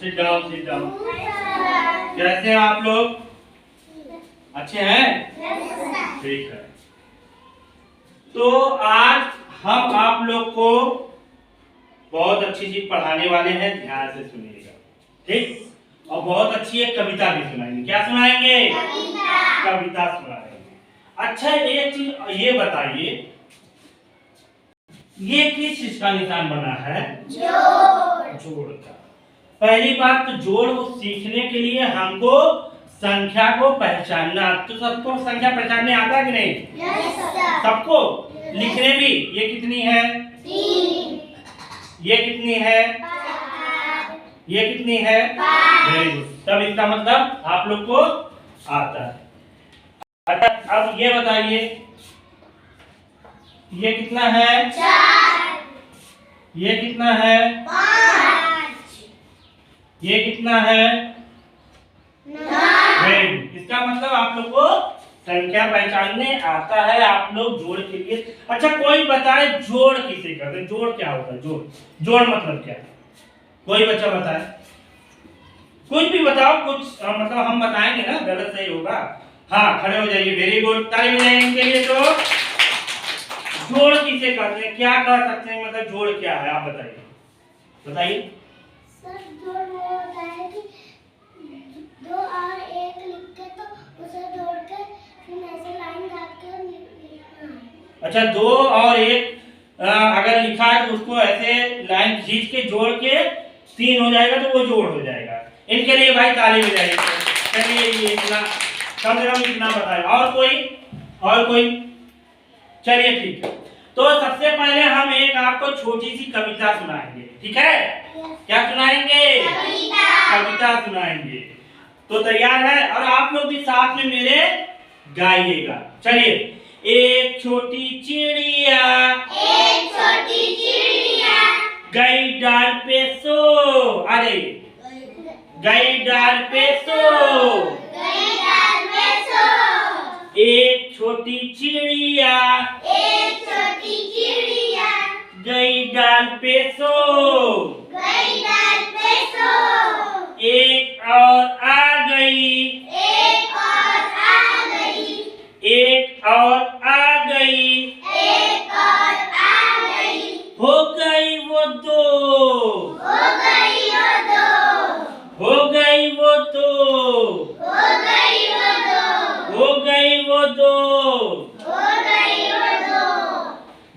Sit down sit down. कैसे हैं आप लोग? अच्छे हैं? ठीक है। तो आज हम आप लोग को बहुत अच्छी चीज पढ़ाने वाले हैं, ध्यान से सुनिएगा, ठीक? और बहुत अच्छी एक कविता भी सुनाएंगे। क्या सुनाएंगे? कविता सुनाएंगे। अच्छा, एक चीज ये बताइए, ये किस चीज का निशान बना है? जोड़ का। पहली बात तो जोड़ को सीखने के लिए हमको संख्या को पहचानना। तो सबको संख्या पहचानने आता है कि नहीं? सबको। लिखने भी। ये कितनी है? 3। ये कितनी है? 5। ये कितनी है? Very good. तब इसका मतलब आप लोग को आता है। अच्छा, अब ये बताइए, ये कितना है? 4। ये कितना है? 5। ये कितना है? 9। Very good. इसका मतलब आप लोग को संख्या पहचानने आता है। आप लोग जोड़ के लिए। अच्छा, कोई बताए जोड़ किसे कहते हैं? जोड़ क्या होता है? जोड़ मतलब क्या है? कोई बच्चा बताए, कुछ भी बताओ, कुछ मतलब हम बताएंगे ना, गलत सही होगा। हाँ, खड़े हो जाइए। वेरी गुड, ताली बजाइए इनके लिए। तो जोड़ किसे कहते हैं? क्या कह सकते हैं? मतलब जोड़ क्या है? आप बताइए, बताइए। सर, जोड़ वो होता है कि 2 और 1 लिख के तो उसे जोड़ के फिर ऐसे लाइन काट के लिखना है। अच्छा, 2 और 1 अगर लिखा है तो उसको ऐसे लाइन खींच के जोड़ के 3 हो जाएगा, तो वो जोड़ हो जाएगा। इनके लिए भाई ताली बजाइए। चलिए, ये इतना कम से कम इतना बताए। और कोई? चलिए, ठीक है। तो सबसे पहले हम एक आपको छोटी सी कविता सुनाएंगे, ठीक है? क्या सुनाएंगे? कविता सुनाएंगे। तो तैयार है? और आप लोग भी साथ में मेरे गाइएगा। चलिए। एक छोटी चिड़िया गई डाल पे सो। अरे, गई डाल पे सो। एक छोटी चिड़िया गई डाल पे सो। एक और आ गई। एक और आ गई। हो गई वो 2। हो गई वो 2। हो गई वो 2।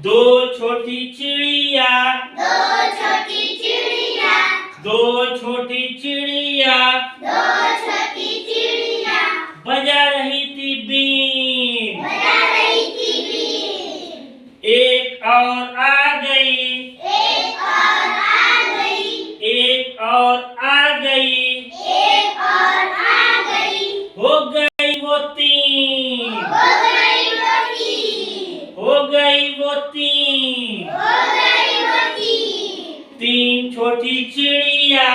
2 छोटी चिड़िया। 2 छोटी चिड़िया बजा रही थी बीन। एक और आ गई। एक और आ गई। हो गई वो 3। हो गई वो 3। 3 छोटी चिड़िया।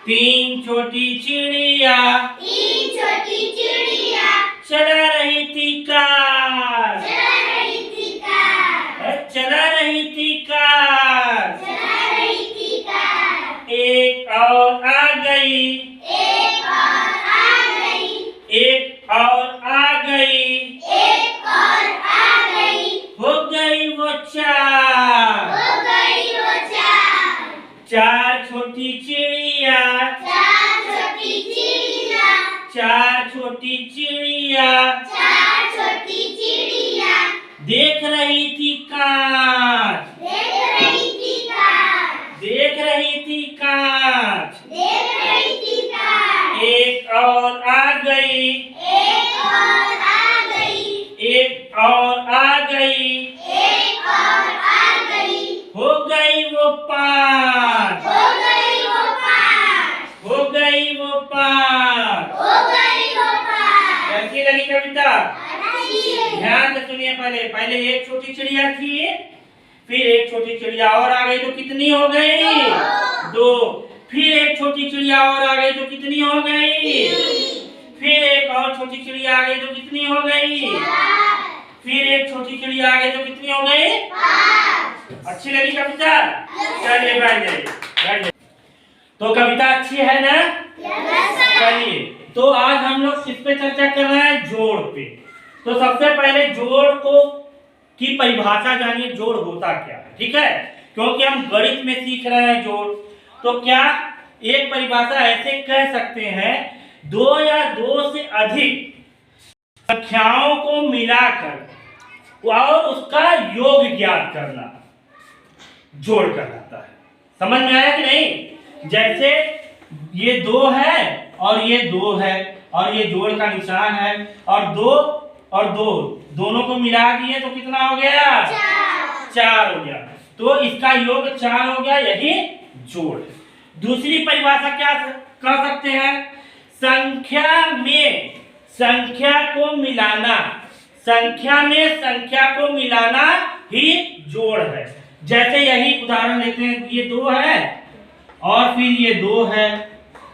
3 छोटी चिड़िया चला रही थी कार। चला रही थी कार। एक और आ गई। एक और आ गई। हो गई वो 4। 4 छोटी चिड़िया। 4 छोटी चिड़िया देख रही थी कांच। देख रही थी कांच। एक और आ गई। एक और आ गई। हो गई वो 5। हो गई वो 5। कैसी लगी कविता? ध्यान से सुनिए। पहले एक छोटी चिड़िया थी, फिर एक छोटी चिड़िया और आ गई तो कितनी हो गई? 2। फिर एक छोटी चिड़िया और आ गई तो कितनी हो गई? फिर एक और छोटी चिड़िया आ गई तो कितनी हो गई? फिर एक छोटी चिड़िया आ गई तो कितनी हो गई? अच्छी लगी कविता? चलिए बैठ जाइए। तो कविता अच्छी है ना? चलिए, तो आज हम लोग किस पे चर्चा कर रहे हैं? जोड़ पे। तो सबसे पहले जोड़ को की परिभाषा जानिए, जोड़ होता क्या है, ठीक है? क्योंकि हम गणित में सीख रहे हैं जोड़। तो क्या एक परिभाषा ऐसे कह सकते हैं, दो या दो से अधिक संख्याओं को मिलाकर और उसका योग ज्ञात करना जोड़ कहलाता है। समझ में आया कि नहीं? जैसे ये 2 है और ये 2 है और ये जोड़ का निशान है, और 2 और 2 दोनों को मिला दिए तो कितना हो गया? 4 हो गया। तो इसका योग 4 हो गया, यही जोड़ है। दूसरी परिभाषा क्या कह सकते हैं? संख्या में संख्या को मिलाना, संख्या में संख्या को मिलाना ही जोड़ है। जैसे यही उदाहरण लेते हैं, ये 2 है और फिर ये 2 है,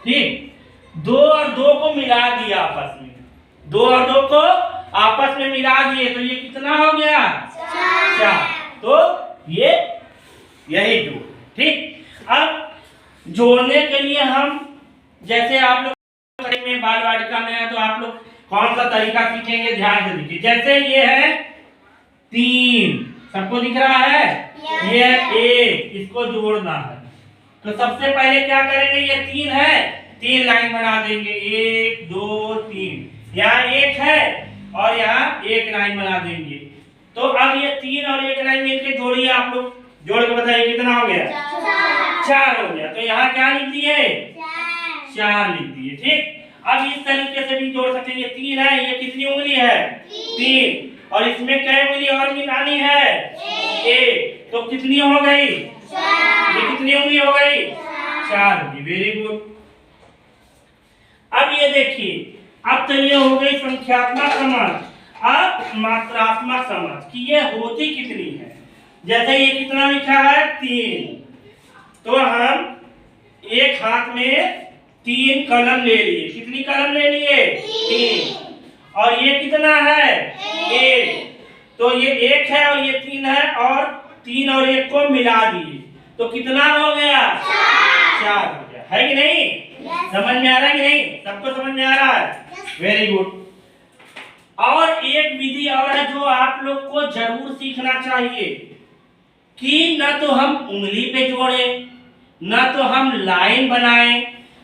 ठीक? 2 और 2 को मिला दिया आपस में, 2 और 2 को आपस में मिला दिए तो ये कितना हो गया? 4। तो ये यही जोड़, ठीक? अब जोड़ने के लिए हम, जैसे आप लोग में बाल वाटिका में है तो आप लोग कौन सा तरीका सीखेंगे, ध्यान से देखिए। जैसे ये है 3, सबको दिख रहा है? ये 1, इसको जोड़ना है। तो सबसे पहले क्या करेंगे, ये 3 है, 3 लाइन बना देंगे, 1 2 3। यहाँ 1 है और यहाँ 1 लाइन बना देंगे। तो अब ये 3 और 1 लाइन मिलके जोड़िए, आप लोग जोड़ के बताइए कितना हो गया? 4 हो गया। तो यहाँ क्या लिख दिए? 4 लिख दिए, ठीक? अब इस तरीके से भी जोड़ सकते हैं। ये 3 है, ये कितनी उंगली है? 3। और इसमें कई उंगली और मिलानी है? 1। तो कितनी हो गई? 4। ये कितनी उंगली हो गई? 4 होगी। Very good. अब ये देखिए, अब तो ये हो गई संख्यात्मक समझ। अब मात्रात्मक समझ कि ये होती कितनी है। जैसे ये कितना लिखा है? 3। तो हम एक हाथ में 3 कलम ले लिए। कितनी कलम ले लिए? 3। और ये कितना है? 1। तो ये 1 है और ये 3 है, और 3 और 1 को मिला दिए तो कितना हो गया? 4 हो गया। है कि नहीं? समझ में आ रहा है कि नहीं? सबको समझ में आ रहा है? Very good. और एक विधि और है जो आप लोग को जरूर सीखना चाहिए कि न तो हम उंगली पे जोड़े, न तो हम लाइन बनाएं,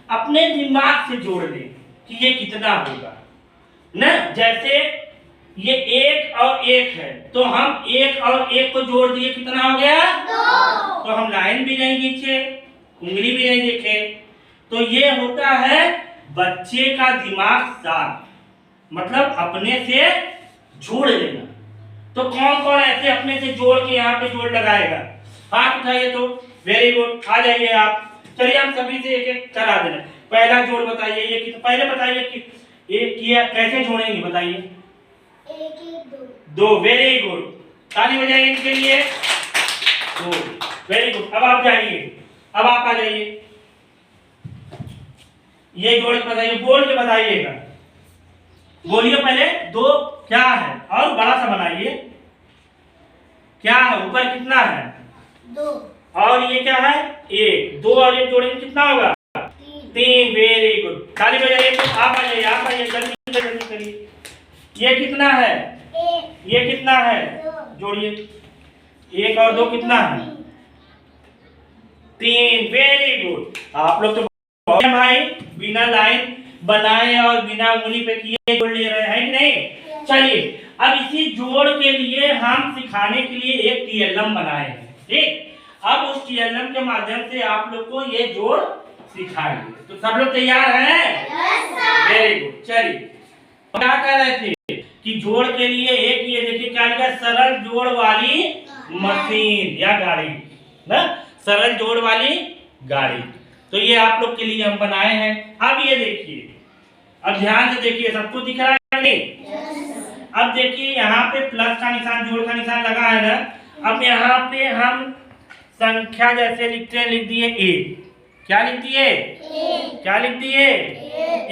अपने दिमाग से जोड़ लें कि ये कितना होगा ना। जैसे ये 1 और 1 है तो हम 1 और 1 को जोड़ दिए, कितना हो गया? 2। तो हम लाइन भी नहीं खींचे, उंगली भी नहीं देखे। तो ये होता है बच्चे का दिमाग शार्प, मतलब अपने से जोड़ लेना। तो कौन कौन ऐसे अपने से जोड़ के यहाँ पे जोड़ लगाएगा? हाथ उठाइए। तो वेरी गुड, आ जाइए आप। चलिए हम सभी से एक एक करा देना। पहला जोड़ बताइए, ये कितना? पहले बताइए कि एक किया कैसे जोड़ेंगे, बताइए। 1 1 2। वेरी गुड, ताली बजाइए इनके लिए। 2। Very good. अब आप जाइए, अब आप आ जाइए। ये जोड़ के बताइए, बोल के बताइएगा। बोलिए पहले। 2 क्या है? और बड़ा सा बनाइए। क्या है? ऊपर कितना है? 2। और ये क्या है? 1। 2 और 1 जोड़ेंगे कितना होगा? 3। वेरी गुड, ताली बजाइए। आप आ जाइए, आप आइए, जल्दी जल्दी करिए। ये कितना है? 1। ये कितना है? 2। जोड़िए। 1 और 2 कितना है? 3। Very good. आप लोग तो भाई बिना लाइन बनाए और बिना उंगली पे किए जोड़ ले रहे हैं कि नहीं? चलिए, अब इसी जोड़ के लिए हम सिखाने के लिए एक टीएलएम बनाए हैं, ठीक? अब उस टीएलएम के माध्यम से आप लोग को ये जोड़ सिखाएंगे। तो सब लोग तैयार हैं? Yes sir. Very good. चलिए, क्या कह रहे थे कि जोड़ के लिए एक ये देखिए क्या लिखा है? सरल जोड़ वाली मशीन या गाड़ी ना, सरल जोड़ वाली गाड़ी। तो ये आप लोग के लिए हम बनाए हैं। अब ये देखिए, अब ध्यान से देखिए, सबको दिख रहा है नहीं? अब देखिए यहाँ पे प्लस का निशान, जोड़ का निशान लगा है ना। अब यहाँ पे हम संख्या जैसे लिखते हैं, लिख दिए 1। क्या लिख दिए? 1। क्या लिख दिए?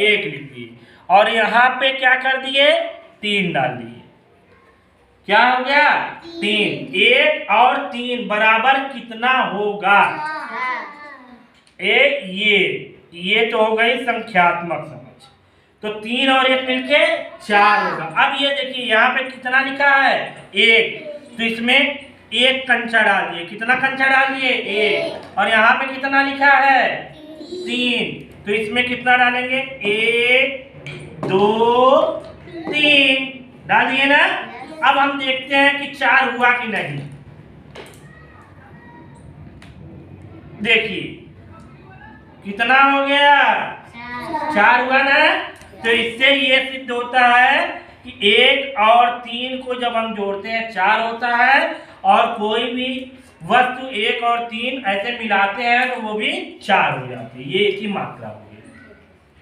1 लिख दिए। और यहाँ पे क्या कर दिए? 3 डाल दिए। क्या हो गया? 3। 1 और 3 बराबर कितना होगा? ये तो हो गई संख्यात्मक समझ। तो 3 और 1 मिलके 4 होगा। अब ये देखिए यहाँ पे कितना लिखा है 1, तो इसमें 1 कंचा डाल दिए। कितना कंचा डाल दिए 1। और यहाँ पे कितना लिखा है 3, तो इसमें कितना डालेंगे 1 2 3 डाल दिए ना। अब हम देखते हैं कि 4 हुआ कि नहीं। देखिए कितना हो गया 4 हुआ ना। तो इससे ये सिद्ध होता है कि 1 और 3 को जब हम जोड़ते हैं 4 होता है, और कोई भी वस्तु 1 और 3 ऐसे मिलाते हैं तो वो भी 4 हो जाती है। ये इसकी मात्रा होगी।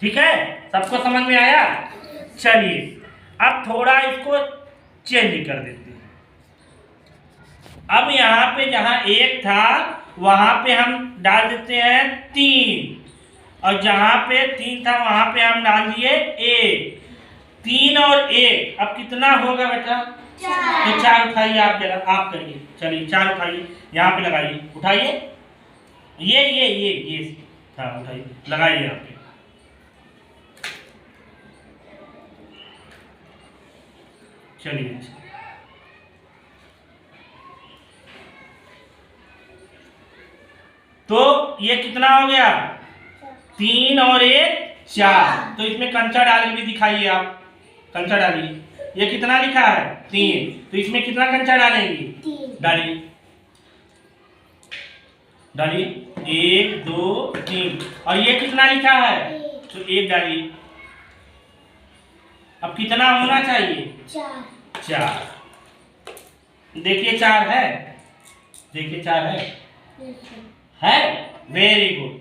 ठीक है, सबको समझ में आया। चलिए अब थोड़ा इसको चेंज कर देते हैं। अब यहाँ पे जहाँ 1 था वहां पे हम डाल देते हैं 3, और जहां पे 3 था वहां पे हम डाल दिए 1। 3 और 1 अब कितना होगा बेटा 4। तो 4 उठाइए आप, जरा आप करिए। चलिए 4 उठाइए, यहाँ पे लगाइए, उठाइए। ये हाँ उठाइए, लगाइए यहाँ पे। चलिए तो ये कितना हो गया 3 और 1 4। तो इसमें कंचा डाल के भी दिखाइए आप, कंचा डालिए। ये कितना लिखा है 3, तो इसमें कितना कंचा डालेंगे 3 डालिए, डालिए 1 2 3। और ये कितना लिखा है तो 1 डालिए। अब कितना होना चाहिए 4। देखिए 4 है, देखिए 4 है। Very good.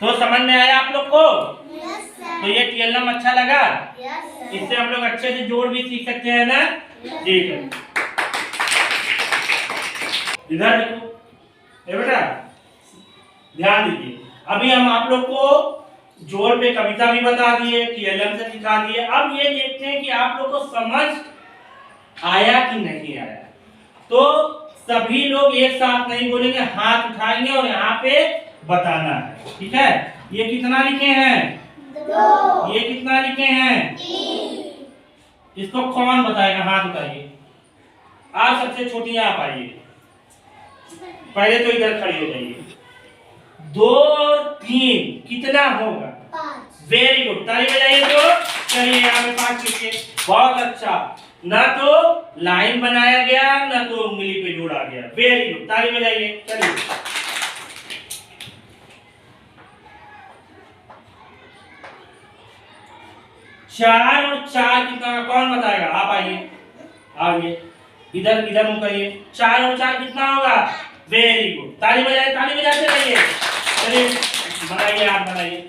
तो समझ में आया आप लोग को। तो ये TLM अच्छा लगा। इससे हम लोग अच्छे से जोड़ भी सीख सकते हैं ना। ठीक है, इधर देखो बेटा, ध्यान दीजिए। अभी हम आप लोग को जोड़ पे कविता भी बता दिए, TLM से सिखा दिए। अब ये देखते हैं कि आप लोग को समझ आया कि नहीं आया। तो सभी लोग एक साथ नहीं बोलेंगे, हाथ उठाएंगे और यहाँ पे बताना है। ठीक है, ये कितना लिखे हैं 2, ये कितना लिखे हैं 3। इसको कौन बताएगा, हाथ उठाइए। आप सबसे छोटी आप आइए, पहले तो इधर खड़ी हो जाइए। 2 और 3 कितना होगा 5। वेरी गुड, ताली बजाइए। तो चलिए यहाँ पे 5 लिखे, बहुत अच्छा। ना तो लाइन बनाया गया ना तो उंगली पे जोड़ा गया। वेरी गुड, ताली बजाइए। चलिए 4 और 4 कितना, कौन बताएगा? आप आइए, आइए इधर मुंह करिए। 4 और 4 कितना होगा? वेरी गुड, ताली बजाइए, ताली बजाते रहिए। चलिए बनाइए, आप बनाइए।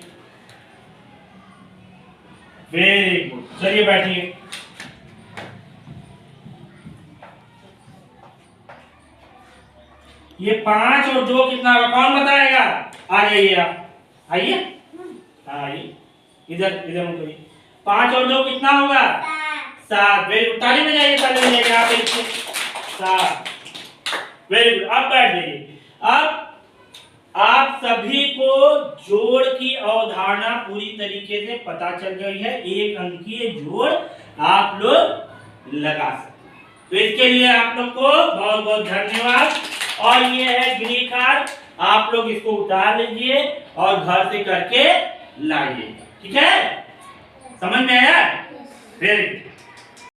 वेरी गुड, चलिए बैठिए। ये 5 और 2 कितना होगा, कौन बताएगा? आ जाइए आप, आइए, हाँ आइए, इधर मुंह करिए। 5 और 2 कितना होगा? 7। वेरी गुड, ताली बजाइए, ताली बजाइए। आप 7। वेरी गुड, अब बैठ जाइए। अब आप सभी को जोड़ की अवधारणा पूरी तरीके से पता चल गई है। एक अंकीय जोड़ आप लोग लगा सकते हैं। तो इसके लिए आप लोग को बहुत बहुत धन्यवाद। और ये है ग्री कार्ड, आप लोग इसको उतार लीजिए और घर से करके लाइए। ठीक है, समझ में आया? Very good.